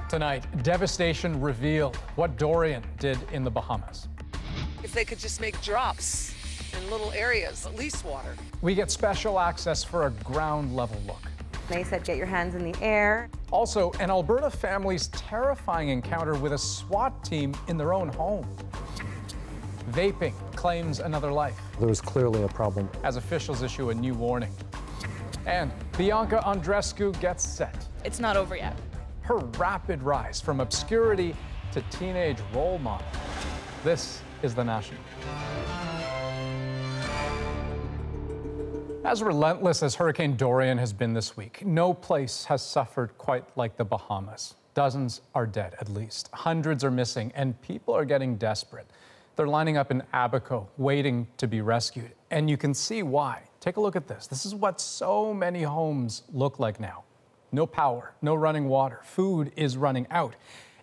Tonight, devastation revealed, what Dorian did in the Bahamas. If they could just make drops in little areas, at least water. We get special access for a ground level look. They said get your hands in the air. Also, an Alberta family's terrifying encounter with a SWAT team in their own home. Vaping claims another life. There was clearly a problem. As officials issue a new warning. And Bianca Andreescu gets set. It's not over yet. Her rapid rise from obscurity to teenage role model. This is The National. As relentless as Hurricane Dorian has been this week, no place has suffered quite like the Bahamas. Dozens are dead, at least. Hundreds are missing, and people are getting desperate. They're lining up in Abaco, waiting to be rescued. And you can see why. Take a look at this. This is what so many homes look like now. No power, no running water. Food is running out.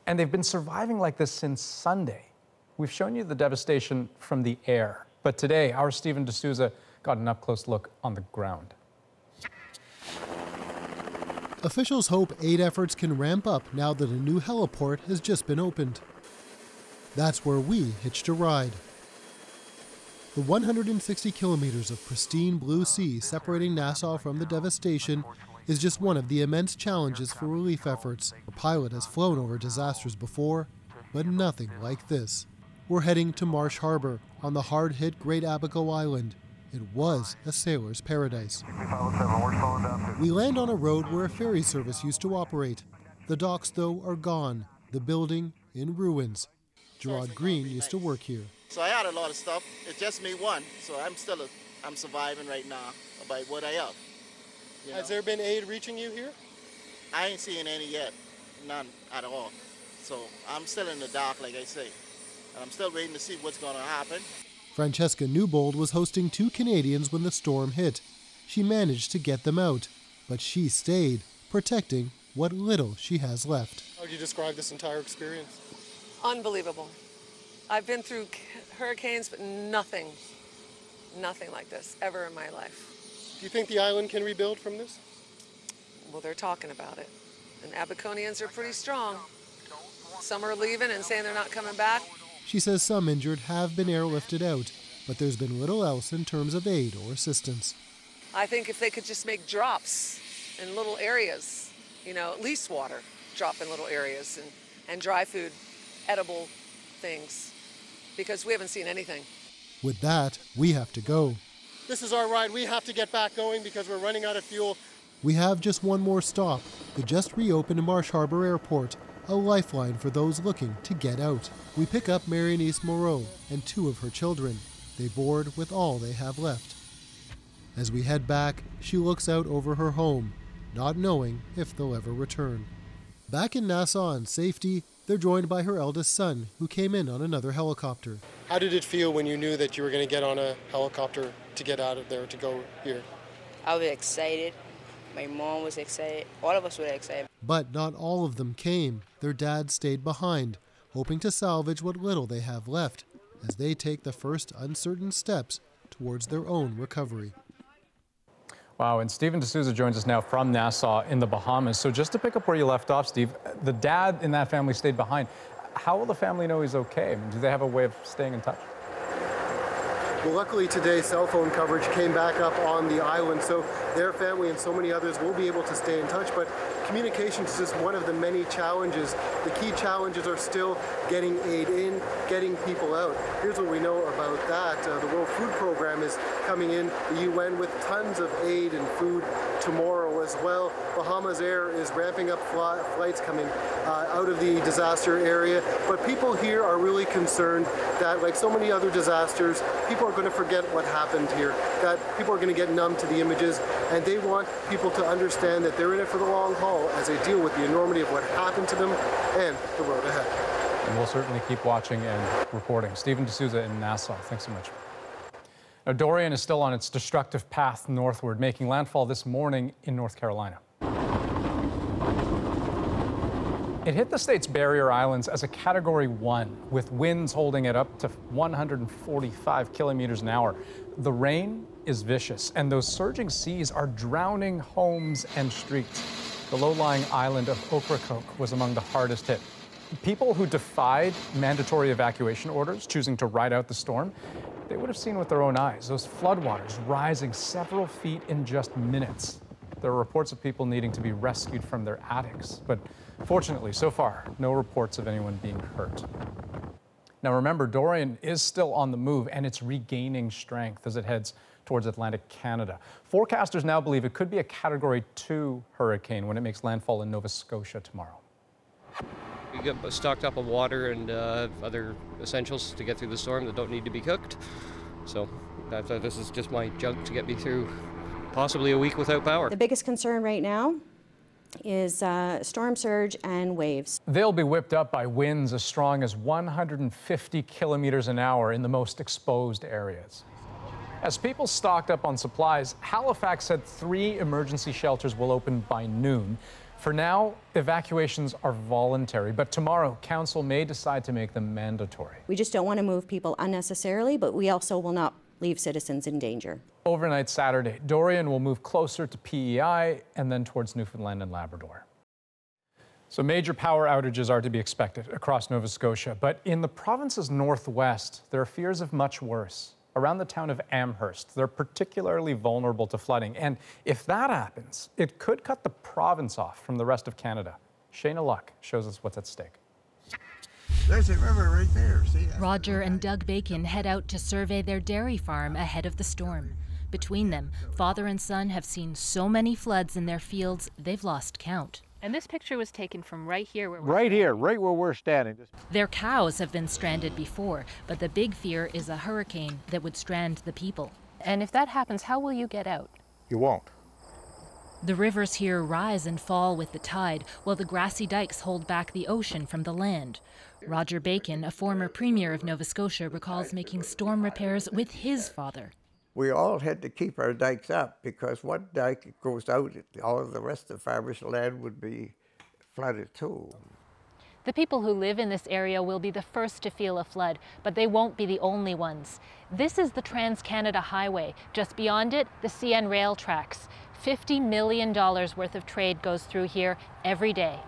And they've been surviving like this since Sunday. We've shown you the devastation from the air. But today, our Stephen D'Souza got an up-close look on the ground. Officials hope aid efforts can ramp up now that a new heliport has just been opened. That's where we hitched a ride. The 160 kilometers of pristine blue sea separating Nassau from the devastation is just one of the immense challenges for relief efforts. A pilot has flown over disasters before, but nothing like this. We're heading to Marsh Harbor on the hard-hit Great Abaco Island. It was a sailor's paradise. We land on a road where a ferry service used to operate. The docks, though, are gone, the building in ruins. Gerard Green used to work here. So I had a lot of stuff. It's just me one, so I'm surviving right now by what I have. Has there been aid reaching you here? I ain't seeing any yet, none at all. So I'm still in the dark, like I say, and I'm still waiting to see what's going to happen. Francesca Newbold was hosting 2 Canadians when the storm hit. She managed to get them out, but she stayed, protecting what little she has left. How would you describe this entire experience? Unbelievable. I've been through hurricanes, but nothing like this ever in my life. Do you think the island can rebuild from this? Well, they're talking about it. And Abaconians are pretty strong. Some are leaving and saying they're not coming back. She says some injured have been airlifted out, but there's been little else in terms of aid or assistance. I think if they could just make drops in little areas, at least water, drop in little areas, and dry food, edible things, because we haven't seen anything. With that, we have to go. This is our ride. We have to get back going because we're running out of fuel. We have just one more stop, the just reopened Marsh Harbor Airport, a lifeline for those looking to get out. We pick up Marianise Moreau and 2 of her children. They board with all they have left. As we head back, she looks out over her home, not knowing if they'll ever return. Back in Nassau in safety, they're joined by her eldest son, who came in on another helicopter. How did it feel when you knew that you were going to get on a helicopter to get out of there, to go here? I was excited. My mom was excited. All of us were excited. But not all of them came. Their dad stayed behind, hoping to salvage what little they have left as they take the first uncertain steps towards their own recovery. Wow, and Stephen D'Souza joins us now from Nassau in the Bahamas. So just to pick up where you left off, Steve, the dad in that family stayed behind. How will the family know he's okay? I mean, do they have a way of staying in touch? Well, luckily today, cell phone coverage came back up on the island, so their family and so many others will be able to stay in touch. But communication is just one of the many challenges. The key challenges are still getting aid in, getting people out. Here's what we know about that. The World Food Program is coming in, the UN, with tons of aid and food tomorrow as well. Bahamas Air is ramping up flights coming out of the disaster area. But people here are really concerned that, like so many other disasters, people are going to forget what happened here, that people are going to get numb to the images, and they want people to understand that they're in it for the long haul as they deal with the enormity of what happened to them and the road ahead. And we'll certainly keep watching and reporting. Stephen D'Souza in Nassau, thanks so much. Now, Dorian is still on its destructive path northward, making landfall this morning in North Carolina. It hit the state's barrier islands as a Category 1, with winds holding it up to 145 kilometers an hour. The rain is vicious, and those surging seas are drowning homes and streets. The low-lying island of Ocracoke was among the hardest hit. People who defied mandatory evacuation orders, choosing to ride out the storm, they would have seen with their own eyes those floodwaters rising several feet in just minutes. There are reports of people needing to be rescued from their attics, but fortunately, so far, no reports of anyone being hurt. Now remember, Dorian is still on the move and it's regaining strength as it heads towards Atlantic Canada. Forecasters now believe it could be a Category 2 hurricane when it makes landfall in Nova Scotia tomorrow. We get stocked up on water and other essentials to get through the storm that don't need to be cooked. So this is just my junk to get me through possibly a week without power. The biggest concern right now is storm surge and waves. They'll be whipped up by winds as strong as 150 kilometers an hour in the most exposed areas. As people stocked up on supplies, Halifax said 3 emergency shelters will open by noon. For now, evacuations are voluntary, but tomorrow, council may decide to make them mandatory. We just don't want to move people unnecessarily, but we also will not leave citizens in danger. Overnight Saturday, Dorian will move closer to PEI and then towards Newfoundland and Labrador. So major power outages are to be expected across Nova Scotia, but in the province's northwest, there are fears of much worse. Around the town of Amherst, they're particularly vulnerable to flooding, and if that happens, it could cut the province off from the rest of Canada. Shayna Luck shows us what's at stake. There's a river right there, see? Roger and Doug Bacon head out to survey their dairy farm ahead of the storm. Between them, father and son have seen so many floods in their fields, they've lost count. And this picture was taken from right here where right where we're standing. Their cows have been stranded before, but the big fear is a hurricane that would strand the people. And if that happens, how will you get out? You won't. The rivers here rise and fall with the tide, while the grassy dikes hold back the ocean from the land. Roger Bacon, a former premier of Nova Scotia, recalls making storm repairs with his father. We all had to keep our dikes up because one dike goes out, all of the rest of the farmers' land would be flooded too. The people who live in this area will be the first to feel a flood, but they won't be the only ones. This is the Trans-Canada Highway. Just beyond it, the CN rail tracks. $50 million worth of trade goes through here every day.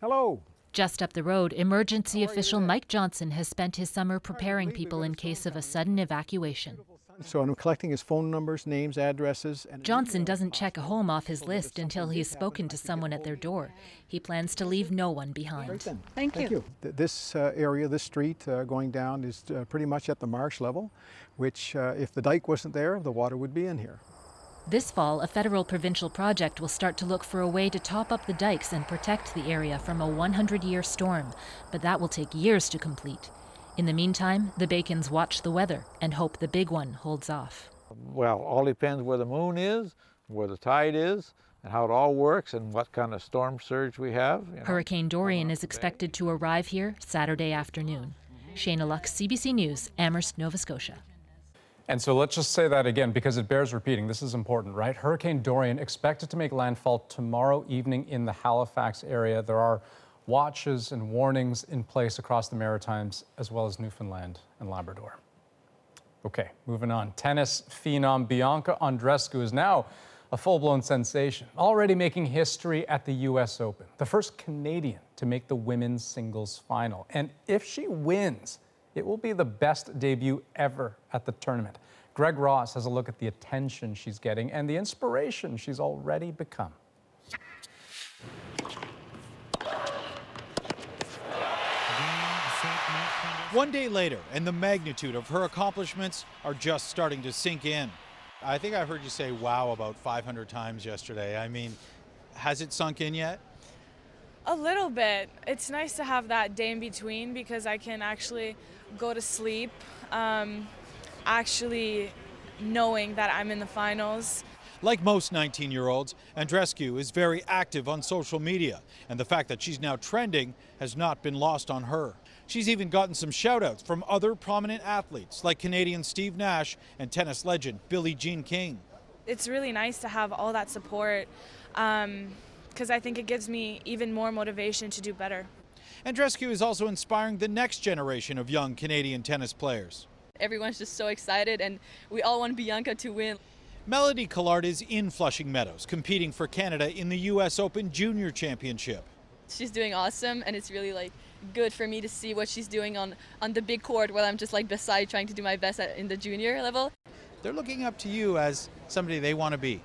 Hello. Just up the road, emergency official Mike Johnson has spent his summer preparing people in case of a sudden evacuation. So I'm collecting his phone numbers, names, addresses. Johnson doesn't check a home off his list until he's spoken to someone at their door. He plans to leave no one behind. Thank you. This area, this street going down is pretty much at the marsh level, which if the dike wasn't there, the water would be in here. This fall, a federal provincial project will start to look for a way to top up the dikes and protect the area from a 100-year storm, but that will take years to complete. In the meantime, the Bacons watch the weather and hope the big one holds off. Well, all depends where the moon is, where the tide is, and how it all works and what kind of storm surge we have. Hurricane Dorian is expected to arrive here Saturday afternoon. Shayna Luck, CBC News, Amherst, Nova Scotia. And so let's just say that again because it bears repeating. This is important, right? Hurricane Dorian expected to make landfall tomorrow evening in the Halifax area. There are watches and warnings in place across the Maritimes as well as Newfoundland and Labrador. Okay, moving on. Tennis phenom Bianca Andreescu is now a full-blown sensation, already making history at the US Open, the first Canadian to make the women's singles final. And if she wins, it will be the best debut ever at the tournament. Greg Ross has a look at the attention she's getting and the inspiration she's already become. One day later, and the magnitude of her accomplishments are just starting to sink in. I think I heard you say wow about 500 times yesterday. I mean, has it sunk in yet? A little bit. It's nice to have that day in between because I can actually go to sleep, actually knowing that I'm in the finals. Like most 19-year-olds, Andreescu is very active on social media, and the fact that she's now trending has not been lost on her. She's even gotten some shout-outs from other prominent athletes like Canadian Steve Nash and tennis legend Billie Jean King. It's really nice to have all that support because I think it gives me even more motivation to do better. Andreescu is also inspiring the next generation of young Canadian tennis players. Everyone's just so excited and we all want Bianca to win. Melody Collard is in Flushing Meadows, competing for Canada in the U.S. Open Junior Championship. She's doing awesome, and it's really good for me to see what she's doing on the big court while I'm just beside trying to do my best in the junior level. They're looking up to you as somebody they want to be.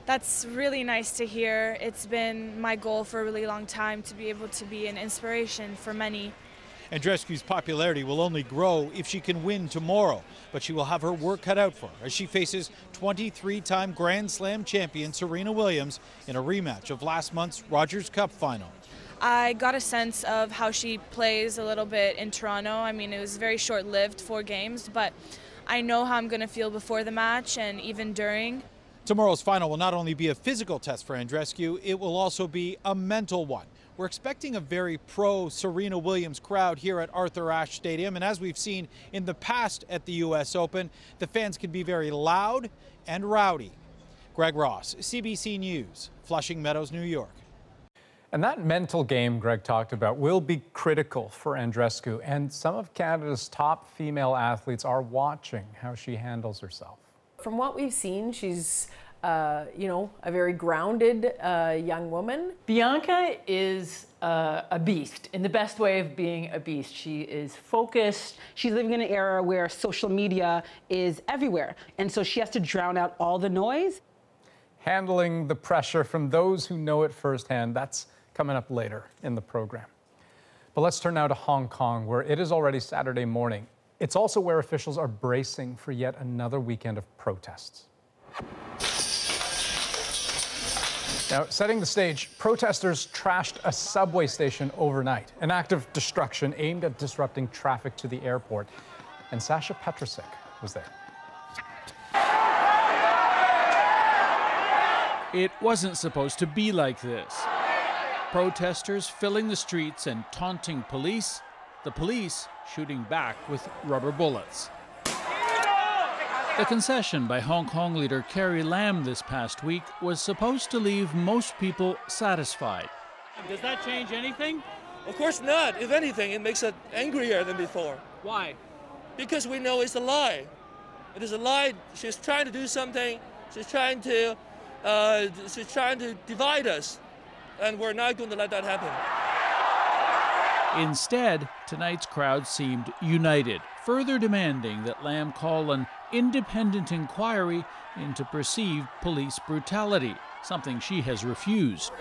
That's really nice to hear. It's been my goal for a really long time to be able to be an inspiration for many. Andreescu's popularity will only grow if she can win tomorrow, but she will have her work cut out for her as she faces 23-time Grand Slam champion Serena Williams in a rematch of last month's Rogers Cup final. I got a sense of how she plays a little bit in Toronto. I mean, it was very short-lived, 4 games, but I know how I'm going to feel before the match and even during. Tomorrow's final will not only be a physical test for Andreescu, it will also be a mental one. We're expecting a very pro-Serena Williams crowd here at Arthur Ashe Stadium, and as we've seen in the past at the U.S. Open, the fans can be very loud and rowdy. Greg Ross, CBC News, Flushing Meadows, New York. And that mental game Greg talked about will be critical for Andreescu, and some of Canada's top female athletes are watching how she handles herself. From what we've seen, she's a very grounded young woman. Bianca is a beast, in the best way of being a beast. She is focused. She's living in an era where social media is everywhere, and so she has to drown out all the noise. Handling the pressure from those who know it firsthand, that's coming up later in the program. But let's turn now to Hong Kong, where it is already Saturday morning. It's also where officials are bracing for yet another weekend of protests. Now, setting the stage, protesters trashed a subway station overnight, an act of destruction aimed at disrupting traffic to the airport. And Sasha Petrusek was there. It wasn't supposed to be like this. Protesters filling the streets and taunting police, the police shooting back with rubber bullets. The concession by Hong Kong leader Carrie Lam this past week was supposed to leave most people satisfied. Does that change anything? Of course not. If anything, it makes it angrier than before. Why? Because we know it's a lie. It is a lie. She's trying to do something. She's trying to divide us, and we're not going to let that happen. Instead, tonight's crowd seemed united, further demanding that Lam call an independent inquiry into perceived police brutality, something she has refused.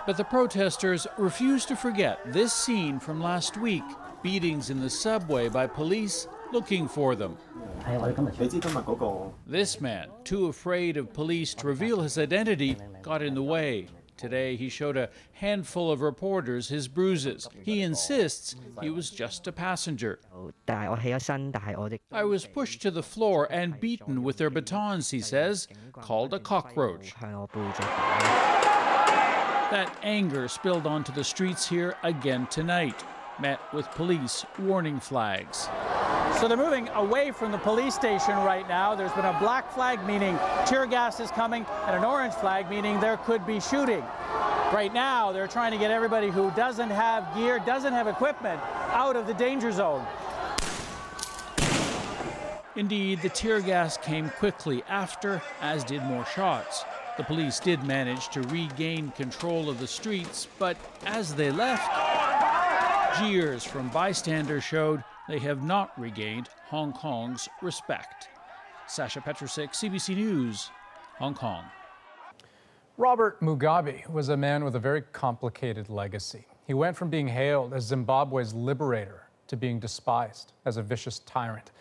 But the protesters refuse to forget this scene from last week, beatings in the subway by police looking for them. This man, too afraid of police to reveal his identity, got in the way. Today, he showed a handful of reporters his bruises. He insists he was just a passenger. I was pushed to the floor and beaten with their batons, he says, called a cockroach. That anger spilled onto the streets here again tonight, met with police warning flags. So they're moving away from the police station right now. There's been a black flag, meaning tear gas is coming, and an orange flag, meaning there could be shooting. Right now, they're trying to get everybody who doesn't have gear, doesn't have equipment, out of the danger zone. Indeed, the tear gas came quickly after, as did more shots. The police did manage to regain control of the streets, but as they left, jeers from bystanders showed they have not regained Hong Kong's respect. Sasha Petrusek, CBC News, Hong Kong. Robert Mugabe was a man with a very complicated legacy. He went from being hailed as Zimbabwe's liberator to being despised as a vicious tyrant.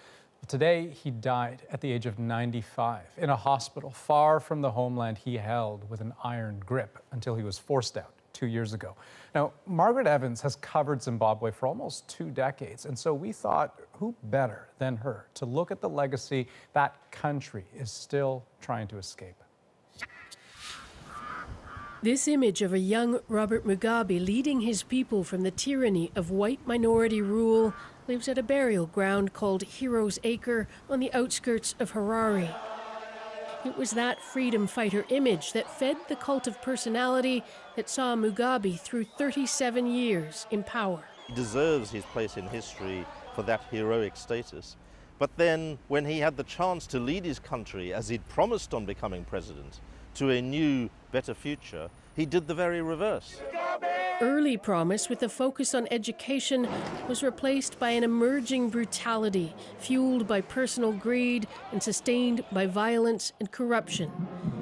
Today, he died at the age of 95 in a hospital far from the homeland he held with an iron grip until he was forced out 2 years ago. Now, Margaret Evans has covered Zimbabwe for almost 2 decades, and so we thought, who better than her to look at the legacy that country is still trying to escape. This image of a young Robert Mugabe leading his people from the tyranny of white minority rule lives at a burial ground called Heroes Acre on the outskirts of Harare. It was that freedom fighter image that fed the cult of personality that saw Mugabe through 37 years in power. He deserves his place in history for that heroic status, But then when he had the chance to lead his country, as he'd promised on becoming president, to a new, better future, he did the very reverse. Early promise with a focus on education was replaced by an emerging brutality fueled by personal greed and sustained by violence and corruption.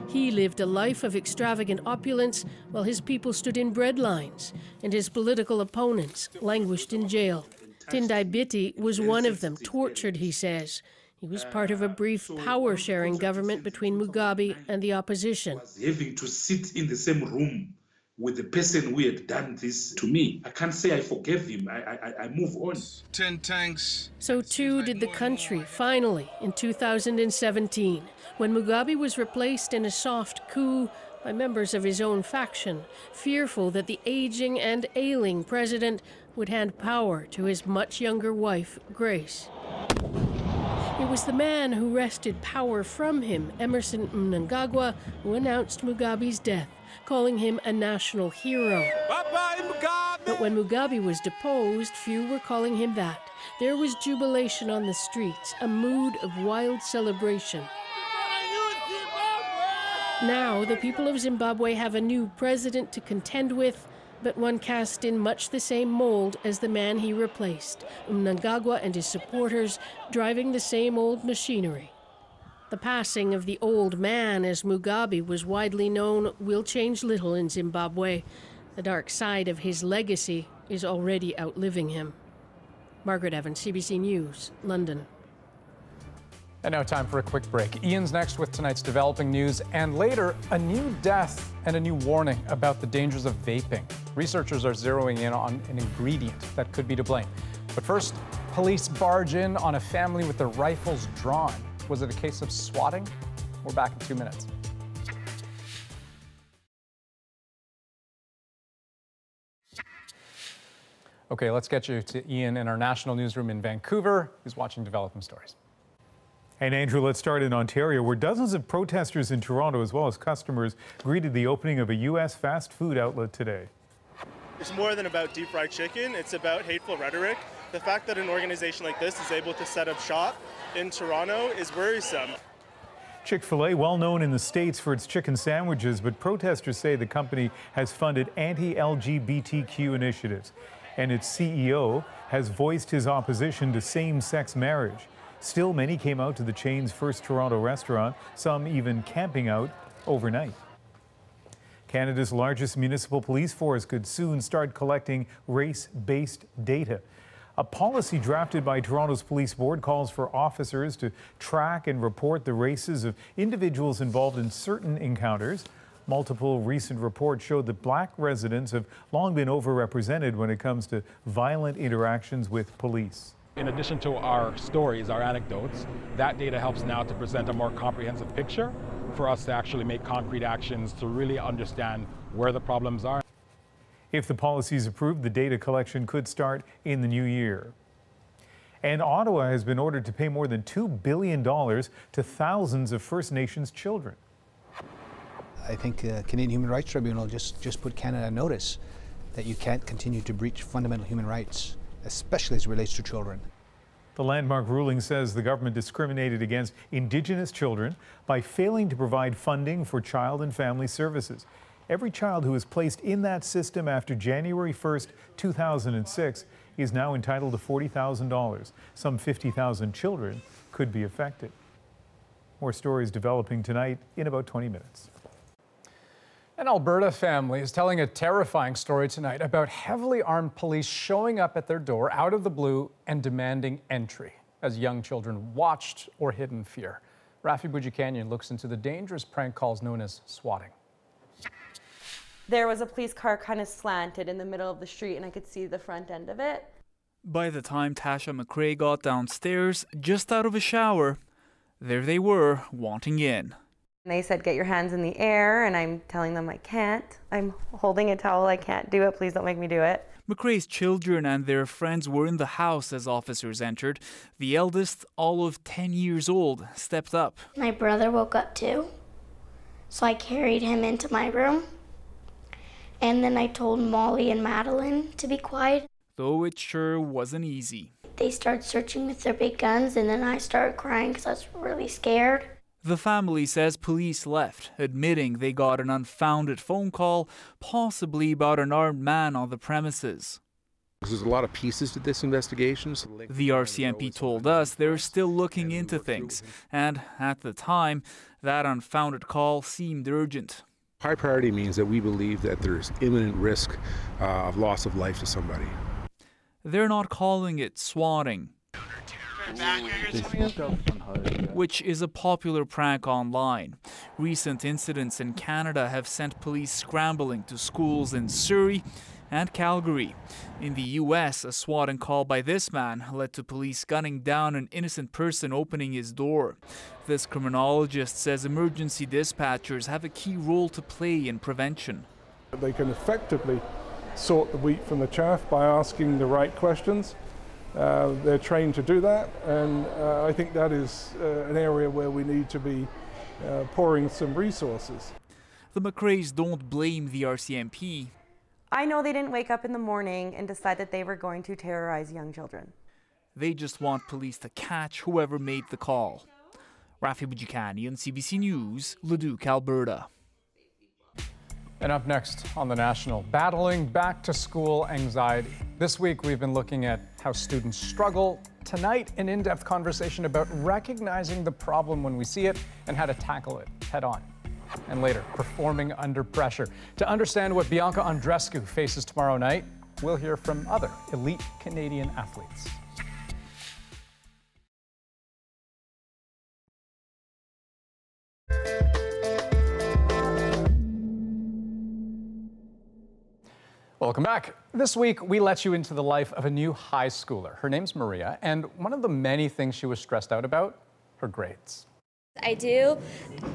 He lived a life of extravagant opulence while his people stood in breadlines and his political opponents languished in jail. Tindai Biti was one of them, tortured, he says. He was part of a brief power-sharing government between Mugabe and the opposition. Having to sit in the same room with the person who had done this to me, I can't say I forgave him. I move on. 10 tanks. So too did the country, finally, in 2017, when Mugabe was replaced in a soft coup by members of his own faction, fearful that the aging and ailing president would hand power to his much younger wife, Grace. It was the man who wrested power from him, Emmerson Mnangagwa, who announced Mugabe's death, calling him a national hero. Bye-bye, Mugabe! But when Mugabe was deposed, few were calling him that. There was jubilation on the streets, a mood of wild celebration. Now, the people of Zimbabwe have a new president to contend with, but one cast in much the same mold as the man he replaced, Mnangagwa and his supporters driving the same old machinery. The passing of the old man, as Mugabe was widely known, will change little in Zimbabwe. The dark side of his legacy is already outliving him. Margaret Evans, CBC News, London. And now time for a quick break. Ian's next with tonight's developing news, and later, a new death and a new warning about the dangers of vaping. Researchers are zeroing in on an ingredient that could be to blame. But first, police barge in on a family with their rifles drawn. Was it a case of swatting? We're back in 2 minutes. Okay, let's get you to Ian in our national newsroom in Vancouver. He's watching developing stories. And Andrew, let's start in Ontario, where dozens of protesters in Toronto, as well as customers, greeted the opening of a U.S. fast food outlet today. It's more than about deep fried chicken. It's about hateful rhetoric. The fact that an organization like this is able to set up shop in Toronto is worrisome. Chick-fil-A, well known in the States for its chicken sandwiches, but protesters say the company has funded anti-LGBTQ initiatives, and its CEO has voiced his opposition to same-sex marriage. Still, many came out to the chain's first Toronto restaurant, some even camping out overnight. Canada's largest municipal police force could soon start collecting race-based data. A policy drafted by Toronto's police board calls for officers to track and report the races of individuals involved in certain encounters. Multiple recent reports showed that Black residents have long been overrepresented when it comes to violent interactions with police. In addition to our stories, our anecdotes, that data helps now to present a more comprehensive picture for us to actually make concrete actions to really understand where the problems are. If the policy is approved, the data collection could start in the new year. And Ottawa has been ordered to pay more than $2 billion to thousands of First Nations children. I think the Canadian Human Rights Tribunal just put Canada on notice that you can't continue to breach fundamental human rights, especially as it relates to children. The landmark ruling says the government discriminated against Indigenous children by failing to provide funding for child and family services. Every child who is placed in that system after January 1st, 2006 is now entitled to $40,000. Some 50,000 children could be affected. More stories developing tonight in about 20 minutes. An Alberta family is telling a terrifying story tonight about heavily armed police showing up at their door out of the blue and demanding entry as young children watched or hid in fear. Rafi Boudjikanian looks into the dangerous prank calls known as swatting. There was a police car kind of slanted in the middle of the street and I could see the front end of it. By the time Tasha McRae got downstairs, just out of a shower, there they were, wanting in. They said, get your hands in the air, and I'm telling them I can't. I'm holding a towel, I can't do it, please don't make me do it. McRae's children and their friends were in the house as officers entered. The eldest, all of 10 years old, stepped up. My brother woke up too, so I carried him into my room. And then I told Molly and Madeline to be quiet. Though it sure wasn't easy. they start searching with their big guns, and then I started crying because I was really scared. The family says police left, admitting they got an unfounded phone call, possibly about an armed man on the premises. There's a lot of pieces to this investigation. The RCMP told us they're still looking into things, and at the time, that unfounded call seemed urgent. High priority means that we believe that there's imminent risk of loss of life to somebody. They're not calling it swatting, which is a popular prank online. Recent incidents in Canada have sent police scrambling to schools in Surrey and Calgary. In the U.S., a swatting call by this man led to police gunning down an innocent person opening his door. This criminologist says emergency dispatchers have a key role to play in prevention. They can effectively sort the wheat from the chaff by asking the right questions. They're trained to do that, and I think that is an area where we need to be pouring some resources. The McRaes don't blame the RCMP. I know they didn't wake up in the morning and decide that they were going to terrorize young children. They just want police to catch whoever made the call. Rafi Bujikani on CBC News, Leduc, Alberta. And up next on The National, battling back-to-school anxiety. This week, we've been looking at how students struggle. Tonight, an in-depth conversation about recognizing the problem when we see it and how to tackle it head-on. And later, performing under pressure. To understand what Bianca Andreescu faces tomorrow night, we'll hear from other elite Canadian athletes. Welcome back. This week, we let you into the life of a new high schooler. Her name's Maria, and one of the many things she was stressed out about, her grades. I do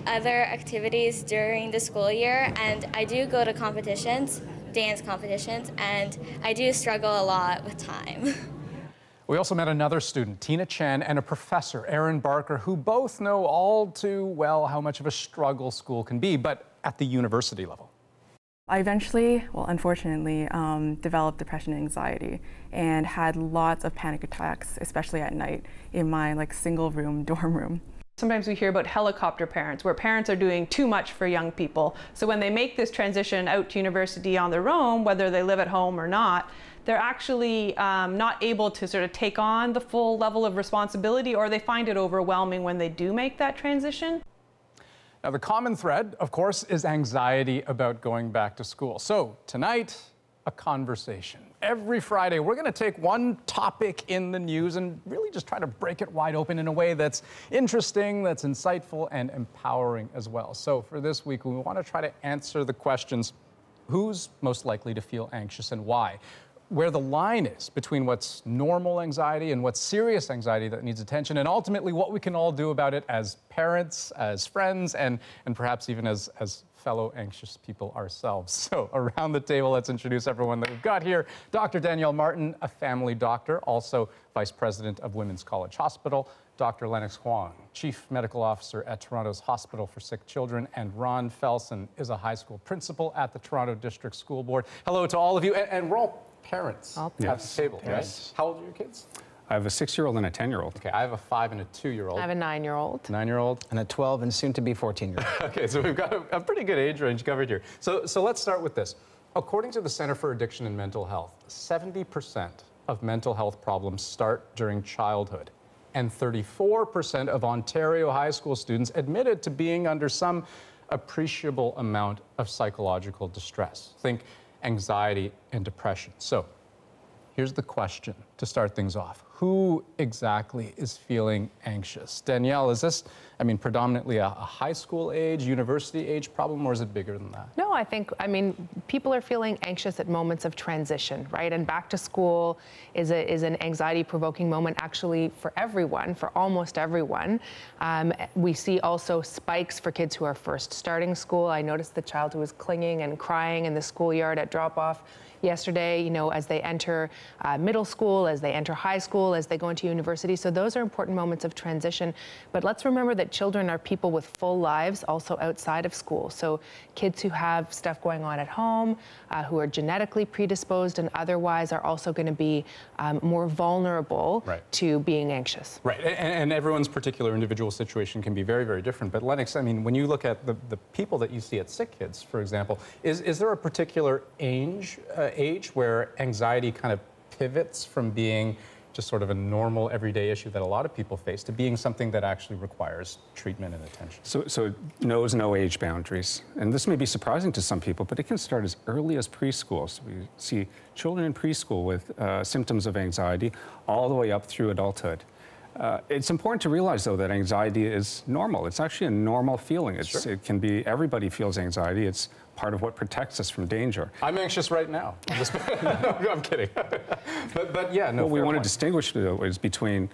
other activities during the school year, and I do go to competitions, dance competitions, and I do struggle a lot with time. We also met another student, Tina Chan, and a professor, Aaron Barker, who both know all too well how much of a struggle school can be, but at the university level. I eventually, well, unfortunately, developed depression and anxiety and had lots of panic attacks, especially at night in my single room dorm room. Sometimes we hear about helicopter parents, where parents are doing too much for young people. So when they make this transition out to university on their own, whether they live at home or not, they're actually not able to sort of take on the full level of responsibility, or they find it overwhelming when they do make that transition. Now, the common thread, of course, is anxiety about going back to school. So tonight, a conversation. Every Friday, we're going to take one topic in the news and really just try to break it wide open in a way that's interesting, that's insightful, and empowering as well. So for this week, we want to try to answer the questions: who's most likely to feel anxious and why? Where the line is between what's normal anxiety and what's serious anxiety that needs attention, and ultimately what we can all do about it as parents, as friends, and perhaps even as fellow anxious people ourselves. So around the table, let's introduce everyone that we've got here. Dr. Danielle Martin, a family doctor, also Vice President of Women's College Hospital. Dr. Lennox Huang, Chief Medical Officer at Toronto's Hospital for Sick Children. And Ron Felsen is a high school principal at the Toronto District School Board. Hello to all of you. And we're all parents at the table, yes. Right? How old are your kids? I have a 6-year-old and a 10-year-old. Okay, I have a 5 and a 2-year-old. I have a 9-year-old. 9-year-old. And a 12 and soon to be 14-year-old. Okay, so we've got a pretty good age range covered here. So let's start with this. According to the Center for Addiction and Mental Health, 70% of mental health problems start during childhood. And 34% of Ontario high school students admitted to being under some appreciable amount of psychological distress. Think anxiety and depression. So here's the question to start things off. Who exactly is feeling anxious? Danielle, is this, predominantly a high school age, university age problem, or is it bigger than that? No, I mean, people are feeling anxious at moments of transition, right? And back to school is an anxiety-provoking moment actually for everyone, for almost everyone. We see also spikes for kids who are first starting school. I noticed the child who was clinging and crying in the schoolyard at drop-off yesterday, as they enter middle school, as they enter high school. school, as they go into university. So those are important moments of transition. But let's remember that children are people with full lives also outside of school. So kids who have stuff going on at home, who are genetically predisposed and otherwise, are also going to be more vulnerable to being anxious. Right, and everyone's particular individual situation can be very, very different. But Lennox, I mean, when you look at the people that you see at Sick Kids, for example, is there a particular age where anxiety kind of pivots from being just sort of a normal everyday issue that a lot of people face to being something that actually requires treatment and attention? So it knows no age boundaries. And this may be surprising to some people, but it can start as early as preschool. So we see children in preschool with symptoms of anxiety all the way up through adulthood. It's important to realize, though, that anxiety is normal. It's actually a normal feeling. It can be, everybody feels anxiety. It's part of what protects us from danger. I'm anxious right now. I'm kidding. but yeah, no. What we want to distinguish, though, is between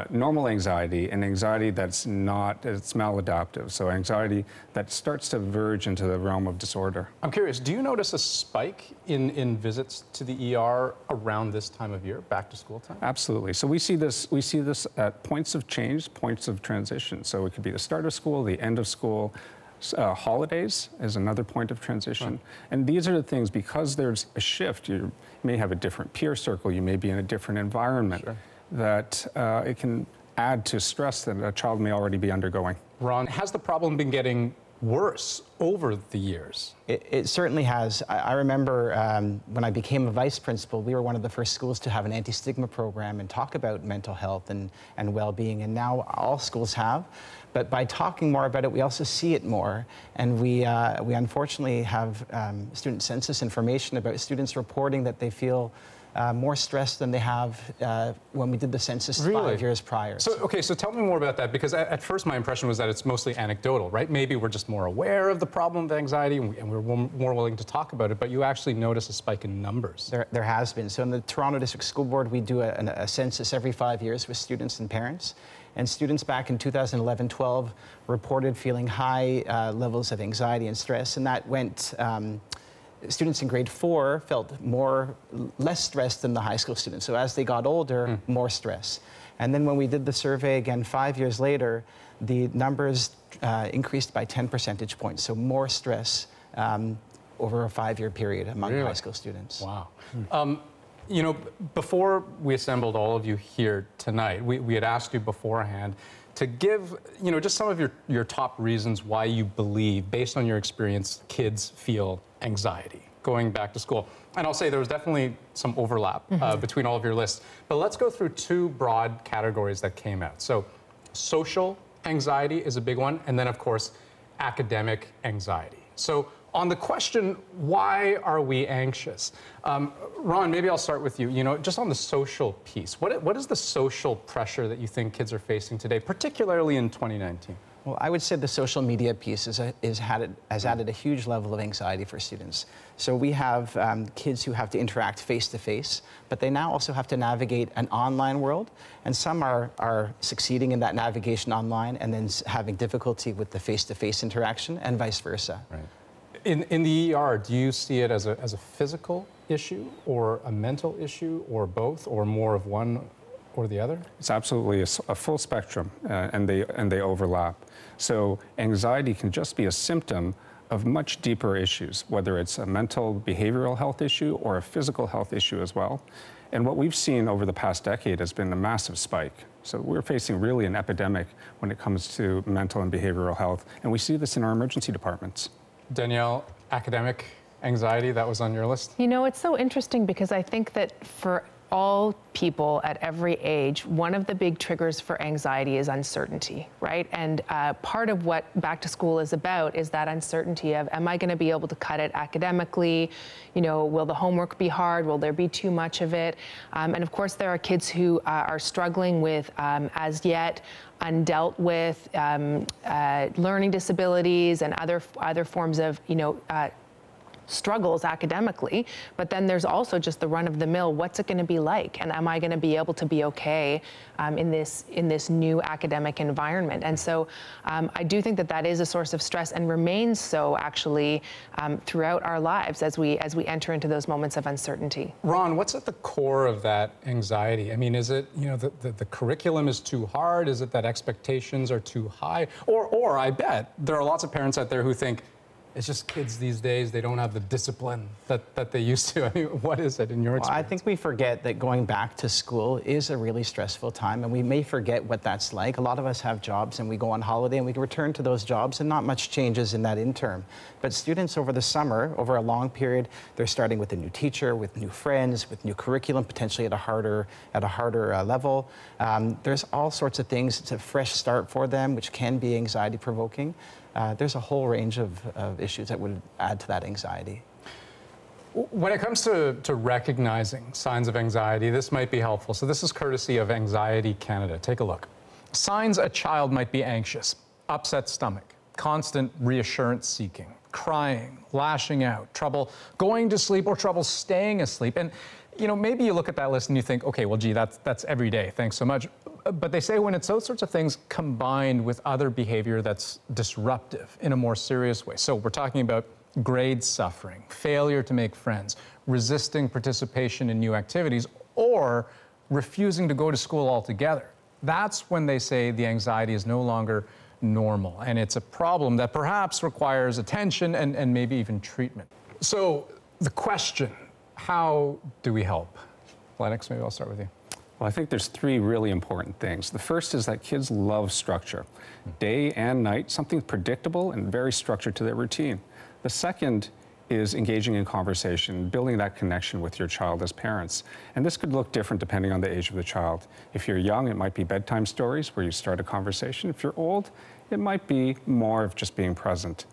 normal anxiety and anxiety that's not, it's maladaptive. So anxiety that starts to verge into the realm of disorder. I'm curious, do you notice a spike in visits to the ER around this time of year, back to school time? Absolutely. So we see this at points of change, points of transition. So it could be the start of school, the end of school. Holidays is another point of transition. And these are the things, because there's a shift, you may have a different peer circle, you may be in a different environment, that it can add to stress that a child may already be undergoing. Ron, has the problem been getting worse over the years? It certainly has. I remember when I became a vice principal, we were one of the first schools to have an anti-stigma program and talk about mental health and well-being, and now all schools have. But by talking more about it, we also see it more. And we unfortunately have student census information about students reporting that they feel more stressed than they have when we did the census 5 years prior. So, okay, so tell me more about that, because at first my impression was that it's mostly anecdotal, right? Maybe we're just more aware of the problem of anxiety and we're more willing to talk about it, but you actually notice a spike in numbers. There has been. So in the Toronto District School Board, we do a census every 5 years with students and parents. And students back in 2011-12 reported feeling high levels of anxiety and stress, and that went, students in grade 4 felt less stressed than the high school students. So as they got older, more stress. And then when we did the survey again 5 years later, the numbers increased by 10 percentage points. So more stress over a 5-year period among high school students. Wow. You know, before we assembled all of you here tonight, we had asked you beforehand to give, you know, just some of your top reasons why you believe, based on your experience, kids feel anxiety going back to school. And I'll say there was definitely some overlap between all of your lists. But let's go through two broad categories that came out. So social anxiety is a big one, and then, of course, academic anxiety. So on the question, why are we anxious? Ron, maybe I'll start with you. You know, just on the social piece, what is the social pressure that you think kids are facing today, particularly in 2019? Well, I would say the social media piece has added a huge level of anxiety for students. So we have kids who have to interact face-to-face, but they now also have to navigate an online world, and some are succeeding in that navigation online and then having difficulty with the face-to-face interaction, and vice versa. Right. In the ER, do you see it as a physical issue or a mental issue or both, or more of one or the other? It's absolutely a full spectrum, and they overlap. So anxiety can just be a symptom of much deeper issues, whether it's a mental behavioral health issue or a physical health issue as well. And what we've seen over the past decade has been a massive spike. So we're facing really an epidemic when it comes to mental and behavioral health, and we see this in our emergency departments. Danielle, academic anxiety, that was on your list? You know, it's so interesting because I think that for all people at every age, one of the big triggers for anxiety is uncertainty, right? And part of what back to school is about is that uncertainty of, am I going to be able to cut it academically? You know, will the homework be hard? Will there be too much of it? And of course, there are kids who are struggling with, as yet, undealt with learning disabilities and other forms of, you know, struggles academically, but then there's also just the run-of-the-mill, what's it going to be like, and am I going to be able to be okay in this new academic environment? And so I do think that that is a source of stress and remains so actually throughout our lives as we enter into those moments of uncertainty. Ron, what's at the core of that anxiety? I mean, is it, you know, the curriculum is too hard? Is it that expectations are too high? Or I bet there are lots of parents out there who think, it's just kids these days, they don't have the discipline that they used to. I mean, what is it in your experience? Well, I think we forget that going back to school is a really stressful time, and we may forget what that's like. A lot of us have jobs and we go on holiday and we can return to those jobs and not much changes in that interim. But students over the summer, over a long period, they're starting with a new teacher, with new friends, with new curriculum, potentially at a harder level. There's all sorts of things. It's a fresh start for them, which can be anxiety provoking. There's a whole range of issues that would add to that anxiety. When it comes to recognizing signs of anxiety, this might be helpful. So this is courtesy of Anxiety Canada. Take a look. Signs a child might be anxious: upset stomach, constant reassurance seeking, crying, lashing out, trouble going to sleep or trouble staying asleep. And you know, maybe you look at that list and you think, okay, well, gee, that's every day. Thanks so much. But they say when it's those sorts of things combined with other behavior that's disruptive in a more serious way. So we're talking about grade suffering, failure to make friends, resisting participation in new activities, or refusing to go to school altogether. That's when they say the anxiety is no longer normal, and it's a problem that perhaps requires attention and maybe even treatment. So the question, how do we help? Lennox, maybe I'll start with you. Well, I think there's three really important things. The first is that kids love structure. Day and night, something predictable and very structured to their routine. The second is engaging in conversation, building that connection with your child as parents. And this could look different depending on the age of the child. If you're young, it might be bedtime stories where you start a conversation. If you're old, it might be more of just being present.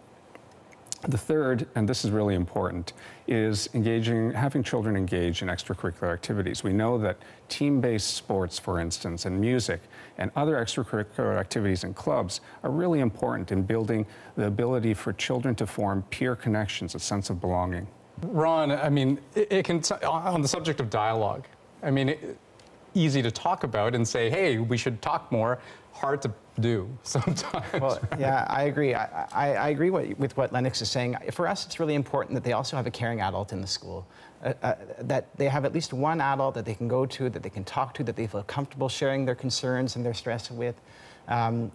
The third, and this is really important, is having children engage in extracurricular activities. We know that team-based sports, for instance, and music, and other extracurricular activities and clubs are really important in building the ability for children to form peer connections, a sense of belonging. Ron, I mean, it can, on the subject of dialogue, I mean, easy to talk about and say, hey, we should talk more. Hard to do sometimes. Well, yeah, I agree. I agree with what Lennox is saying. For us, it's really important that they also have a caring adult in the school. That they have at least one adult that they can go to, that they can talk to, that they feel comfortable sharing their concerns and their stress with. And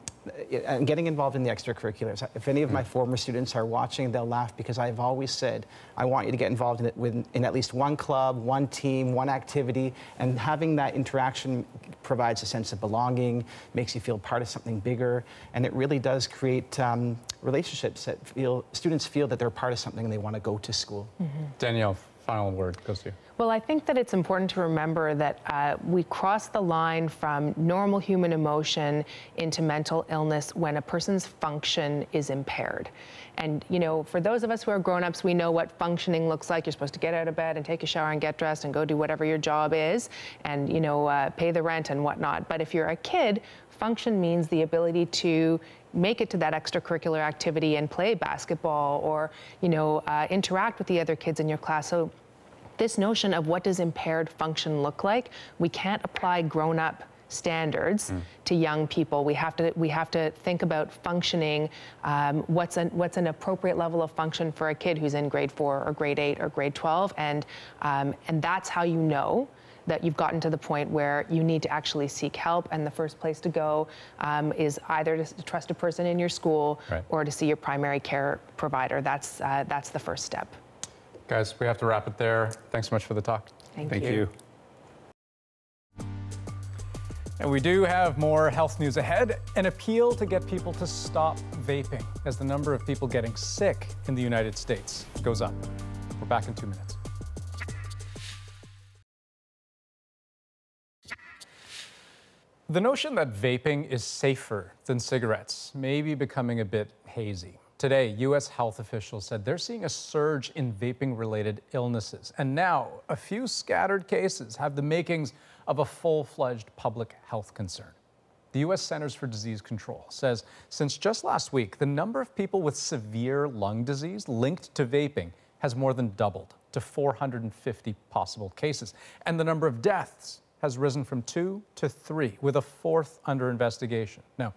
getting involved in the extracurriculars. If any of my former students are watching, they'll laugh because I've always said, I want you to get involved in at least one club, one team, one activity, and having that interaction provides a sense of belonging, makes you feel part of something bigger, and it really does create relationships that students feel that they're part of something and they want to go to school. Mm-hmm. Danielle, final word goes to you. Well, I think that it's important to remember that we cross the line from normal human emotion into mental illness when a person's function is impaired. And, you know, for those of us who are grown-ups, we know what functioning looks like. You're supposed to get out of bed and take a shower and get dressed and go do whatever your job is and, you know, pay the rent and whatnot. But if you're a kid, function means the ability to make it to that extracurricular activity and play basketball or, you know, interact with the other kids in your class. So this notion of what does impaired function look like, we can't apply grown-up standards to young people. We have to think about functioning. What's an appropriate level of function for a kid who's in grade 4 or grade 8 or grade 12, and that's how you know that you've gotten to the point where you need to actually seek help, and the first place to go is either to trust a person in your school or to see your primary care provider. That's the first step. Guys, we have to wrap it there. Thanks so much for the talk. Thank you. And we do have more health news ahead. An appeal to get people to stop vaping as the number of people getting sick in the United States goes up. We're back in 2 minutes. The notion that vaping is safer than cigarettes may be becoming a bit hazy. Today, U.S. health officials said they're seeing a surge in vaping-related illnesses. And now, a few scattered cases have the makings of a full-fledged public health concern. The U.S. Centers for Disease Control says since just last week, the number of people with severe lung disease linked to vaping has more than doubled to 450 possible cases. And the number of deaths has risen from 2 to 3, with a 4th under investigation. Now,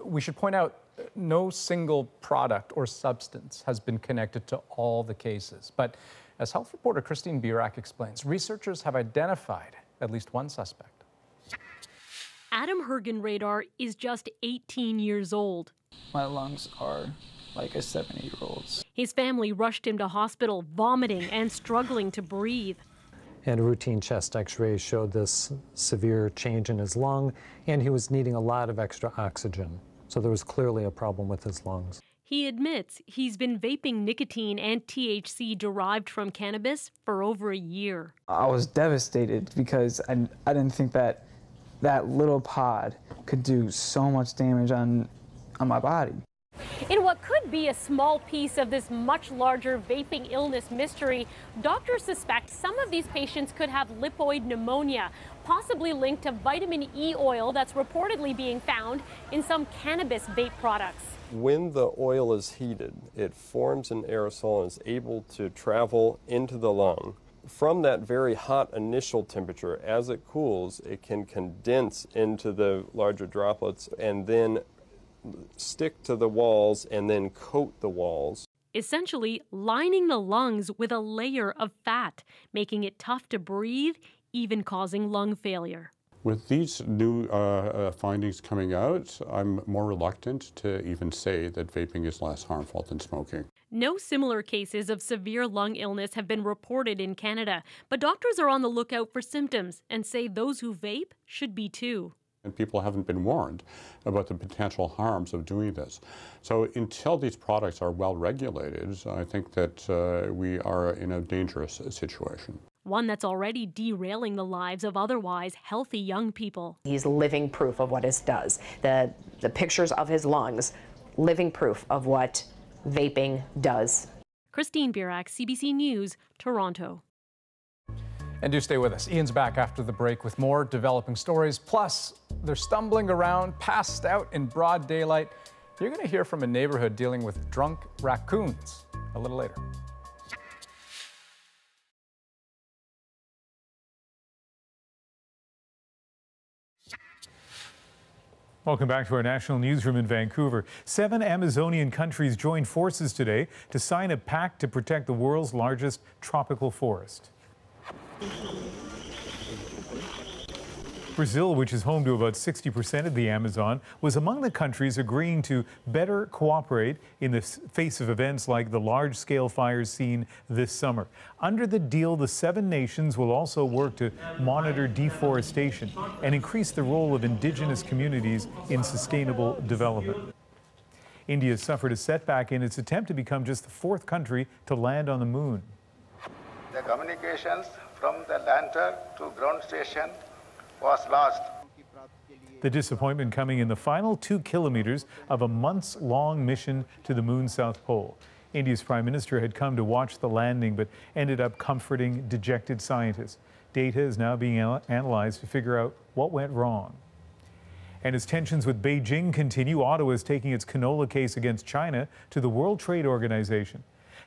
we should point out no single product or substance has been connected to all the cases. But as health reporter Christine Birak explains, researchers have identified at least one suspect. Adam Hergenradar is just 18 years old. My lungs are like a 70-year-old's. His family rushed him to hospital, vomiting and struggling to breathe. And a routine chest x-ray showed this severe change in his lung, and he was needing a lot of extra oxygen. So there was clearly a problem with his lungs. He admits he's been vaping nicotine and THC derived from cannabis for over a year. I was devastated because I didn't think that little pod could do so much damage on my body. In what could be a small piece of this much larger vaping illness mystery, doctors suspect some of these patients could have lipoid pneumonia, possibly linked to vitamin E oil that's reportedly being found in some cannabis vape products. When the oil is heated, it forms an aerosol and is able to travel into the lung. From that very hot initial temperature, as it cools, it can condense into the larger droplets and then stick to the walls and then coat the walls. Essentially lining the lungs with a layer of fat, making it tough to breathe, even causing lung failure. With these new findings coming out, I'm more reluctant to even say that vaping is less harmful than smoking. No similar cases of severe lung illness have been reported in Canada, but doctors are on the lookout for symptoms and say those who vape should be too. And people haven't been warned about the potential harms of doing this. So until these products are well regulated, I think that we are in a dangerous situation. One that's already derailing the lives of otherwise healthy young people. He's living proof of what this does. The pictures of his lungs, living proof of what vaping does. Christine Birak, CBC News, Toronto. And do stay with us. Ian's back after the break with more developing stories. Plus, they're stumbling around, passed out in broad daylight. You're going to hear from a neighborhood dealing with drunk raccoons a little later. Welcome back to our national newsroom in Vancouver. 7 Amazonian countries joined forces today to sign a pact to protect the world's largest tropical forest. Brazil, which is home to about 60% of the Amazon, was among the countries agreeing to better cooperate in the face of events like the large-scale fires seen this summer. Under the deal, the 7 nations will also work to monitor deforestation and increase the role of indigenous communities in sustainable development. India suffered a setback in its attempt to become just the 4th country to land on the moon. The communications from the lander to ground station was lost. The disappointment coming in the final 2 kilometers of a months-long mission to the moon's south pole. India's Prime Minister had come to watch the landing, but ended up comforting dejected scientists. Data is now being analyzed to figure out what went wrong. And as tensions with Beijing continue, Ottawa is taking its canola case against China to the World Trade Organization.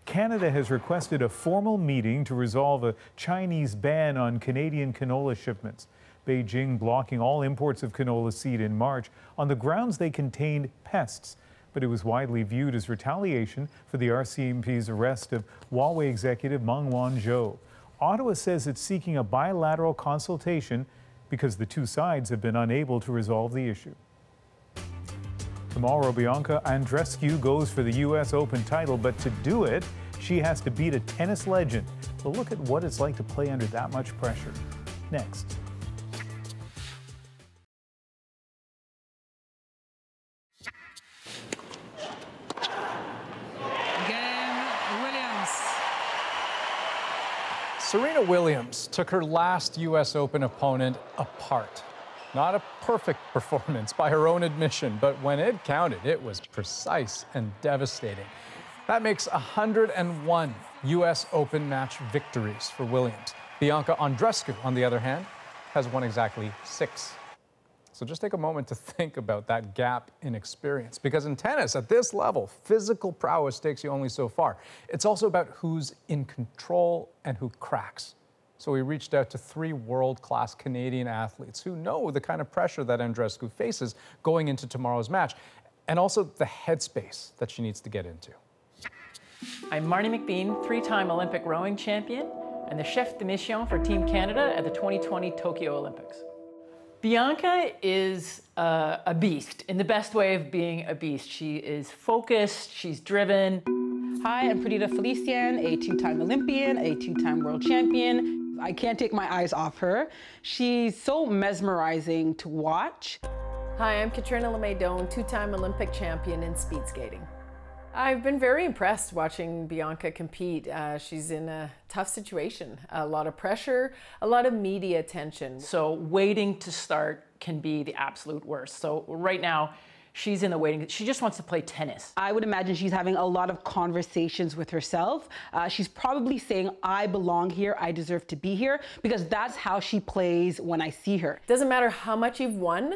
Canada has requested a formal meeting to resolve a Chinese ban on Canadian canola shipments. Beijing blocking all imports of canola seed in March on the grounds they contained pests. But it was widely viewed as retaliation for the RCMP's arrest of Huawei executive Meng Wanzhou. Ottawa says it's seeking a bilateral consultation because the 2 sides have been unable to resolve the issue. Tomorrow, Bianca Andreescu goes for the U.S. Open title, but to do it, she has to beat a tennis legend. We'll look at what it's like to play under that much pressure. Next. Serena Williams took her last U.S. Open opponent apart. Not a perfect performance by her own admission, but when it counted, it was precise and devastating. That makes 101 U.S. Open match victories for Williams. Bianca Andreescu, on the other hand, has won exactly 6. So just take a moment to think about that gap in experience, because in tennis, at this level, physical prowess takes you only so far. It's also about who's in control and who cracks. So we reached out to 3 world-class Canadian athletes who know the kind of pressure that Andreescu faces going into tomorrow's match, and also the headspace that she needs to get into. I'm Marnie McBean, 3-time Olympic rowing champion and the chef de mission for Team Canada at the 2020 Tokyo Olympics. Bianca is a beast, in the best way of being a beast. She is focused, she's driven. Hi, I'm Perdita Felician, a 2-time Olympian, a 2-time world champion. I can't take my eyes off her. She's so mesmerizing to watch. Hi, I'm Katrina LeMay-Doan, 2-time Olympic champion in speed skating. I've been very impressed watching Bianca compete. She's in a tough situation, a lot of pressure, a lot of media attention. So waiting to start can be the absolute worst. So right now, she's in the waiting. She just wants to play tennis. I would imagine she's having a lot of conversations with herself. She's probably saying, I belong here, I deserve to be here, because that's how she plays when I see her. Doesn't matter how much you've won,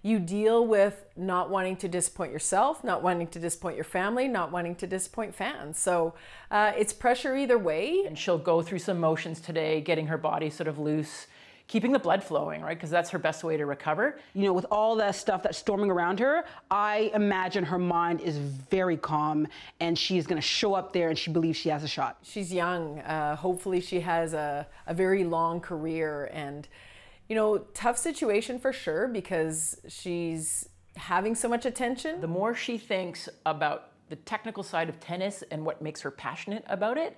you deal with not wanting to disappoint yourself, not wanting to disappoint your family, not wanting to disappoint fans. So it's pressure either way. And she'll go through some motions today, getting her body sort of loose, keeping the blood flowing, right? Because that's her best way to recover. You know, with all that stuff that's storming around her, I imagine her mind is very calm and she's gonna show up there and she believes she has a shot. She's young. Hopefully she has a very long career, and you know, tough situation for sure because she's having so much attention. The more she thinks about the technical side of tennis and what makes her passionate about it,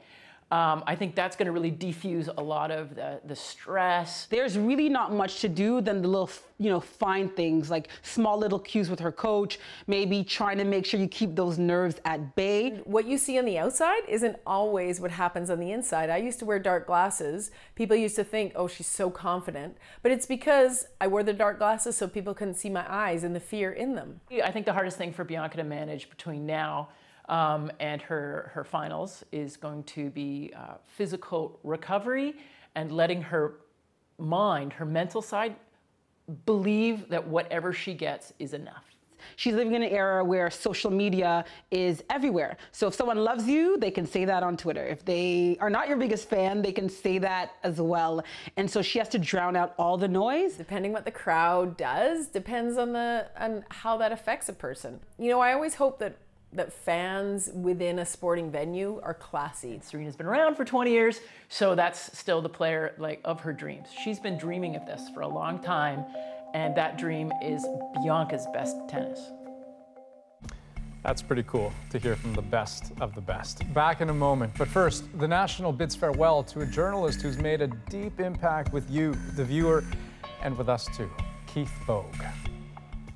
I think that's going to really defuse a lot of the stress. There's really not much to do than the little, fine things like small little cues with her coach, maybe trying to make sure you keep those nerves at bay. What you see on the outside isn't always what happens on the inside. I used to wear dark glasses. People used to think, oh, she's so confident. But it's because I wore the dark glasses so people couldn't see my eyes and the fear in them. I think the hardest thing for Bianca to manage between now and her finals is going to be physical recovery and letting her mind, her mental side, believe that whatever she gets is enough. She's living in an era where social media is everywhere. So if someone loves you, they can say that on Twitter. If they are not your biggest fan, they can say that as well. And so she has to drown out all the noise. Depending what the crowd does, depends on how that affects a person. You know, I always hope that fans within a sporting venue are classy. Serena's been around for 20 years, so that's still the player of her dreams. She's been dreaming of this for a long time, and that dream is Bianca's best tennis. That's pretty cool to hear from the best of the best. Back in a moment, but first, the National bids farewell to a journalist who's made a deep impact with you, the viewer, and with us too, Keith Bogue.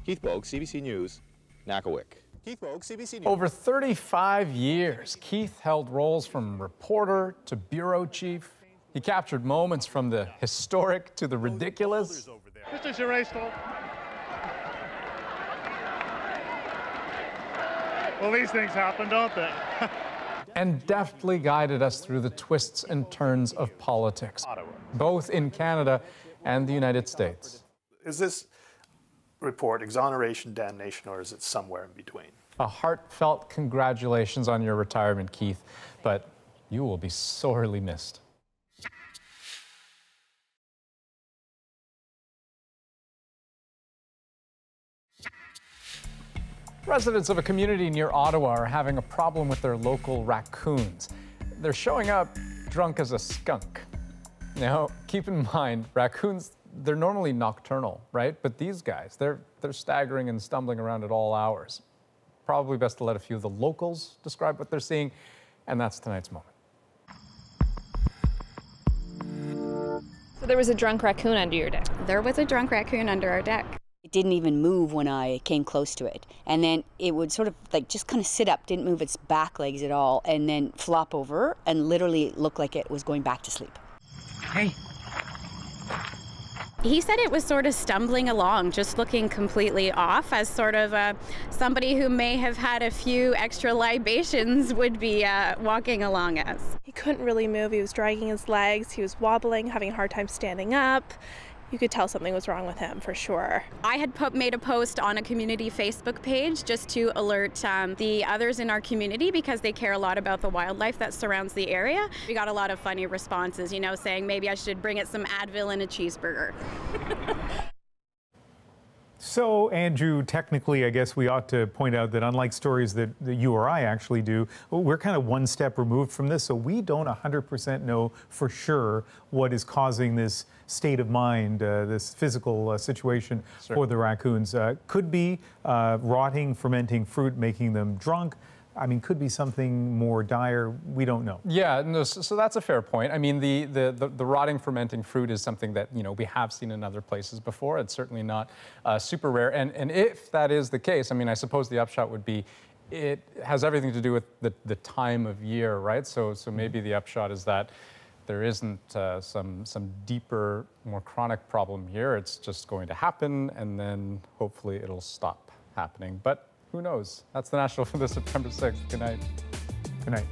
Keith Bogue, CBC News, Nakawick. Keith Bogue, CBC News. Over 35 years, Keith held roles from reporter to bureau chief. He captured moments from the historic to the ridiculous. Mr. Andreescu. Well, these things happen, don't they? And deftly guided us through the twists and turns of politics, both in Canada and the United States. Is this report exoneration, damnation, or is it somewhere in between? A heartfelt congratulations on your retirement, Keith, but you will be sorely missed. Residents of a community near Ottawa are having a problem with their local raccoons. They're showing up drunk as a skunk. Now, keep in mind, raccoons, they're normally nocturnal, right? But these guys, they're staggering and stumbling around at all hours. Probably best to let a few of the locals describe what they're seeing, and that's tonight's moment. So there was a drunk raccoon under your deck? There was a drunk raccoon under our deck. It didn't even move when I came close to it. And then it would sort of like just kind of sit up, didn't move its back legs at all, and then flop over and literally look like it was going back to sleep. Hey. He said it was sort of stumbling along, just looking completely off, as sort of somebody who may have had a few extra libations would be walking along as. He couldn't really move. He was dragging his legs. He was wobbling, having a hard time standing up. you could tell something was wrong with him for sure. I had made a post on a community Facebook page just to alert the others in our community because they care a lot about the wildlife that surrounds the area. We got a lot of funny responses, you know, saying maybe I should bring it some Advil and a cheeseburger. So, Andrew, technically, I guess we ought to point out that unlike stories that you or I actually do, we're kind of one step removed from this, so we don't 100% know for sure what is causing this state of mind, this physical situation for the raccoons. Could be rotting, fermenting fruit, making them drunk. I mean, could be something more dire. We don't know. Yeah, no, so that's a fair point. I mean, the rotting, fermenting fruit is something that, you know, we have seen in other places before. It's certainly not super rare. And if that is the case, I mean, I suppose the upshot would be it has everything to do with the time of year, right? So maybe the upshot is that there isn't some deeper, more chronic problem here. It's just going to happen, and then hopefully it'll stop happening. But who knows? That's the National for this September 6th. Good night. Good night.